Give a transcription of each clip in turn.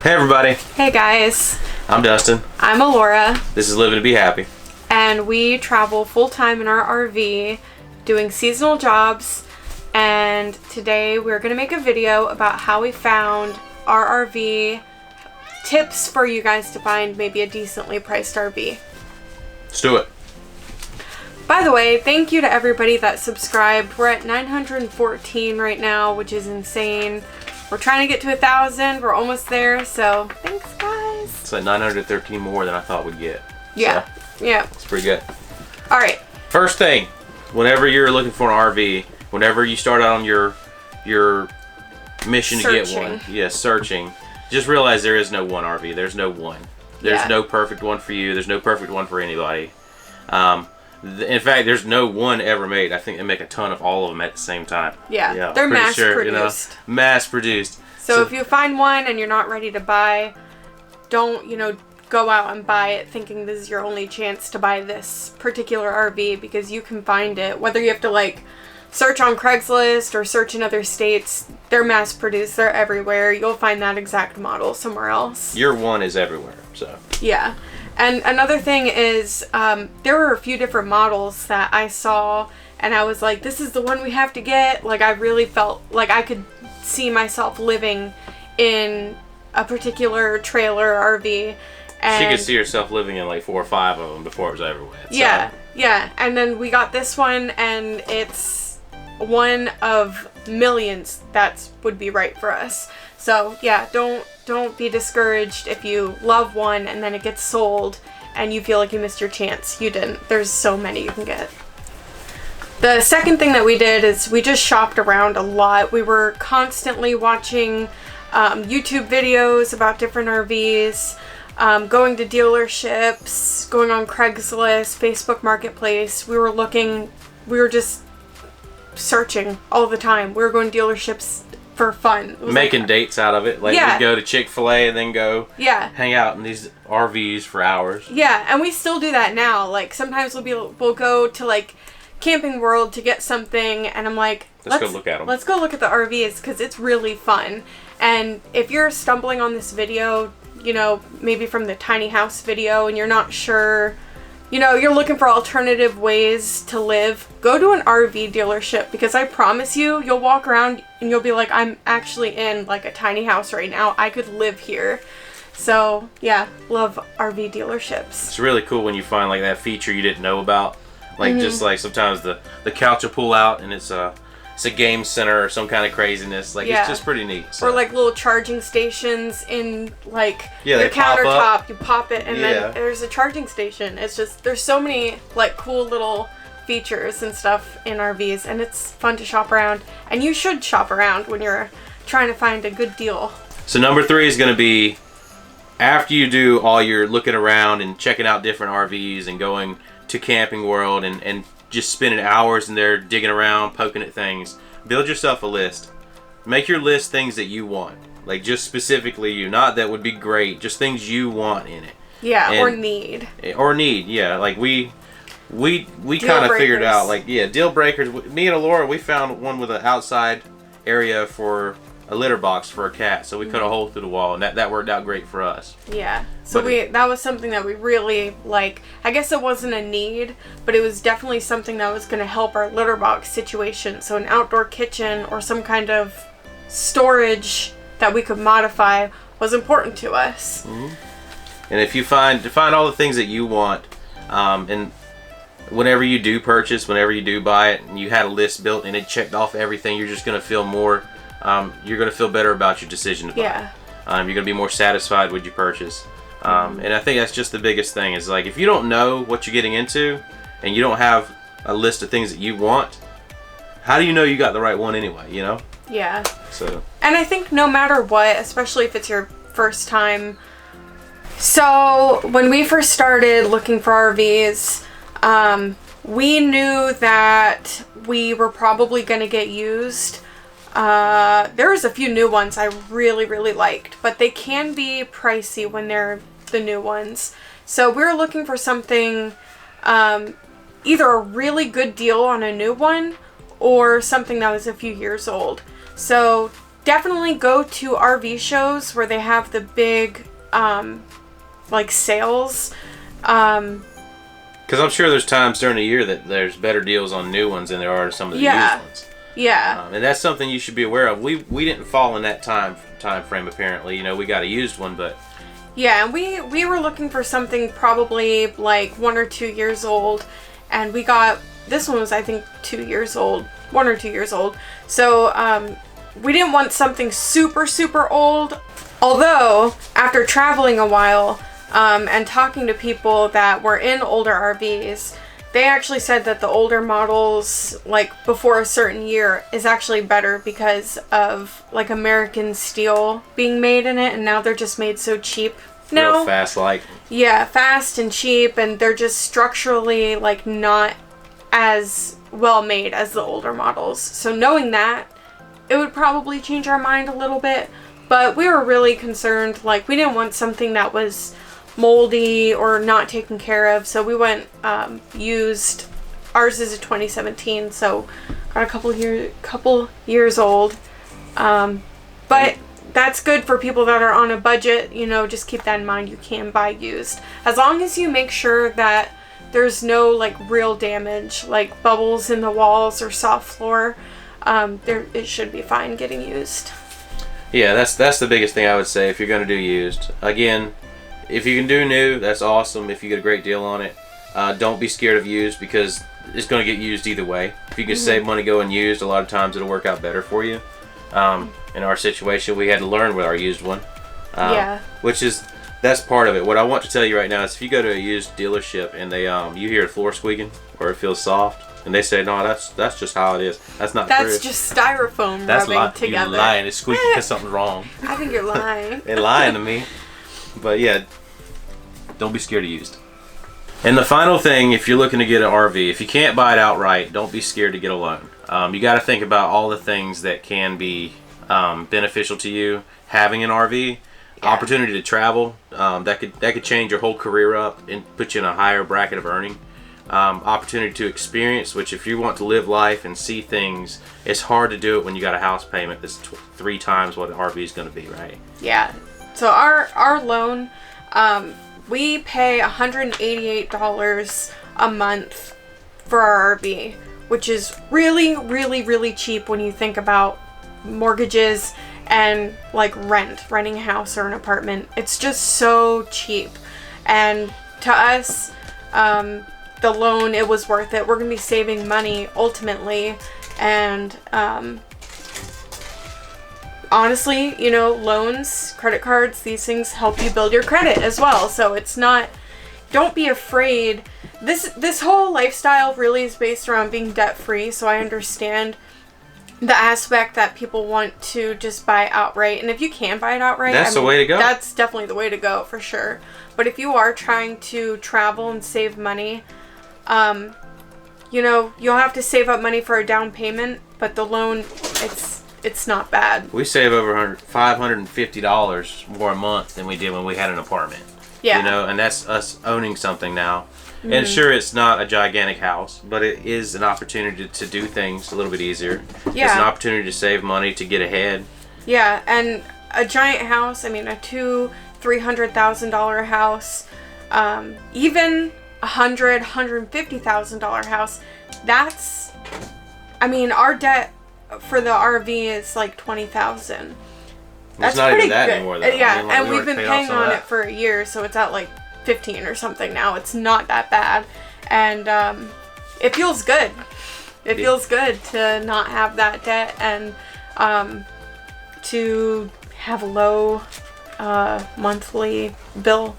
Hey everybody. Hey guys. I'm Dustin. I'm Alora. This is Living to Be Happy. And we travel full-time in our RV doing seasonal jobs. And today we're going to make a video about how we found our RV, tips for you guys to find maybe a decently priced RV. Let's do it. By the way, thank you to everybody that subscribed. We're at 914 right now, which is insane. We're trying to get to 1,000. We're almost there, so thanks, guys. It's like 913 more than I thought we'd get. Yeah, so, yeah. It's pretty good. All right. First thing, whenever you're looking for an RV, whenever you start out on your mission to get one, searching, just realize there is no one RV. There's no one. There's no perfect one for you. There's no perfect one for anybody. In fact, there's no one ever made. I think they make a ton of all of them at the same time. Yeah, they're mass-produced. Mass-produced. So if you find one and you're not ready to buy, don't, go out and buy it thinking this is your only chance to buy this particular RV, because you can find it. Whether you have to, search on Craigslist or search in other states, they're mass-produced. They're everywhere. You'll find that exact model somewhere else. Your one is everywhere, so. Yeah. And another thing is, there were a few different models that I saw, and I was like, this is the one we have to get. I really felt like I could see myself living in a particular trailer RV. And she could see herself living in 4 or 5 of them before it was over with. So. Yeah. And then we got this one, and it's one of millions that would be right for us. So yeah, don't be discouraged if you love one and then it gets sold and you feel like you missed your chance. You didn't. There's so many you can get. The second thing that we did is we just shopped around a lot. We were constantly watching YouTube videos about different RVs, going to dealerships, going on Craigslist, Facebook Marketplace. We were just searching all the time. We were going to dealerships for fun. Making dates out of it. We'd go to Chick-fil-A and then go hang out in these RVs for hours. Yeah, and we still do that now. Sometimes we'll go to Camping World to get something, and I'm like, let's go look at them. Let's go look at the RVs because it's really fun. And if you're stumbling on this video, maybe from the tiny house video, and you're not sure, you're looking for alternative ways to live, go to an RV dealership, because I promise you'll walk around and you'll be like, I'm actually in a tiny house right now. I could live here. So yeah, love RV dealerships. It's really cool when you find that feature you didn't know about. Just sometimes the couch will pull out and it's a game center or some kind of craziness. It's just pretty neat. So. Or little charging stations in your they countertop. You pop it and then there's a charging station. It's just, there's so many cool little features and stuff in RVs, and it's fun to shop around. And you should shop around when you're trying to find a good deal. So number 3 is going to be, after you do all your looking around and checking out different RVs and going to Camping World and just spending hours in there digging around, poking at things, build yourself a list. Make your list things that you want. Just specifically you. Not that would be great, just things you want in it. Yeah, or need. Yeah. We kind of figured out, deal breakers. Me and Alora, we found one with an outside area for a litter box for a cat, so we cut a hole through the wall, and that worked out great for us. Yeah, so that was something that we really I guess it wasn't a need, but it was definitely something that was going to help our litter box situation. So an outdoor kitchen or some kind of storage that we could modify was important to us. Mm-hmm. And if you find all the things that you want, and whenever you do purchase, whenever you do buy it, and you had a list built and it checked off everything, you're just going to feel more. You're going to feel better about your decision to buy. Yeah. You're going to be more satisfied with your purchase. And I think that's just the biggest thing is if you don't know what you're getting into and you don't have a list of things that you want, how do you know you got the right one anyway, Yeah. So. And I think no matter what, especially if it's your first time. So when we first started looking for RVs, we knew that we were probably going to get used. There was a few new ones I really, really liked, but they can be pricey when they're the new ones. So we were looking for something, either a really good deal on a new one or something that was a few years old. So definitely go to RV shows where they have the big, like, sales. Because I'm sure there's times during the year that there's better deals on new ones than there are some of the used ones. Yeah. And that's something you should be aware of. We didn't fall in that time frame, apparently. You know, we got a used one, but... Yeah, and we were looking for something probably like 1 or 2 years old, and we got... This one was, I think, 2 years old. 1 or 2 years old. So, we didn't want something super, super old. Although, after traveling a while... and talking to people that were in older RVs, they actually said that the older models, like before a certain year, is actually better because of like American steel being made in it, and now they're just made so cheap now. Real fast, like. Yeah, fast and cheap, and they're just structurally like not as well made as the older models. So knowing that, it would probably change our mind a little bit, but we were really concerned, like we didn't want something that was moldy or not taken care of, so we went used. Ours is a 2017, so got a couple years old, but that's good for people that are on a budget. You know, just keep that in mind. You can buy used as long as you make sure that there's no like real damage, like bubbles in the walls or soft floor. It should be fine getting used. Yeah, that's the biggest thing I would say if you're going to do used. Again, if you can do new, that's awesome. If you get a great deal on it, don't be scared of used because it's going to get used either way. If you can save money going used, a lot of times it'll work out better for you. In our situation, we had to learn with our used one. That's part of it. What I want to tell you right now is if you go to a used dealership and they you hear a floor squeaking or it feels soft, and they say, no, that's just how it is. That's not true. That's just styrofoam rubbing together. You're lying. It's squeaking because something's wrong. I think you're lying. They're lying to me. But yeah, don't be scared of used. And the final thing, if you're looking to get an RV, if you can't buy it outright, don't be scared to get a loan. You got to think about all the things that can be beneficial to you having an RV. Opportunity to travel, that could change your whole career up and put you in a higher bracket of earning. Opportunity to experience, which if you want to live life and see things, it's hard to do it when you got a house payment that's 3 times what an RV is going to be, right? Yeah. So our loan, we pay $188 a month for our RV, which is really, really, really cheap when you think about mortgages and like renting a house or an apartment. It's just so cheap. And to us, the loan, it was worth it. We're going to be saving money ultimately. And honestly, you know, loans, credit cards, these things help you build your credit as well. So it's not, don't be afraid. This whole lifestyle really is based around being debt free. So I understand the aspect that people want to just buy outright. And if you can buy it outright, that's the way to go. That's definitely the way to go for sure. But if you are trying to travel and save money, you know, you'll have to save up money for a down payment, but the loan, it's not bad. We save over $550 more a month than we did when we had an apartment. Yeah. You know, and that's us owning something now. Mm-hmm. And sure, it's not a gigantic house, but it is an opportunity to do things a little bit easier. Yeah. It's an opportunity to save money, to get ahead. Yeah, and a giant house, I mean, a $200,000-$300,000 house, even $150,000 house, that's, I mean, our debt for the RV is like $20,000. That's not pretty even that good. anymore, though. Yeah, I mean, like, and we've been paying on it for a year, so it's at like 15 or something now. It's not that bad, and it feels good. It feels good to not have that debt and to have a low monthly bill.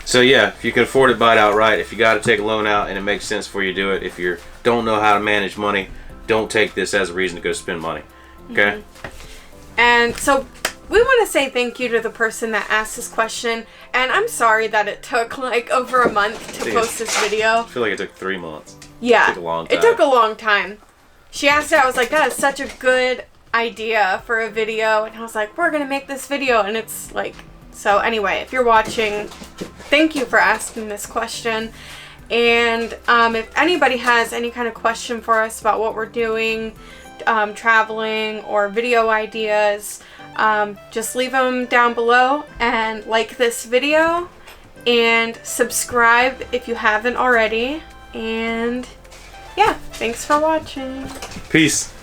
So yeah, if you can afford it, buy it outright. If you got to take a loan out and it makes sense for you, do it. If you don't know how to manage money, don't take this as a reason to go spend money. Okay? Mm-hmm. And so we want to say thank you to the person that asked this question. And I'm sorry that it took like over a month to post this video. I feel like it took 3 months. Yeah. It took a long time. It took a long time. She asked it, I was like, that is such a good idea for a video. And I was like, we're going to make this video. And it's like, so anyway, if you're watching, thank you for asking this question. And if anybody has any kind of question for us about what we're doing, traveling or video ideas, just leave them down below, and like this video and subscribe if you haven't already. And yeah, thanks for watching. Peace.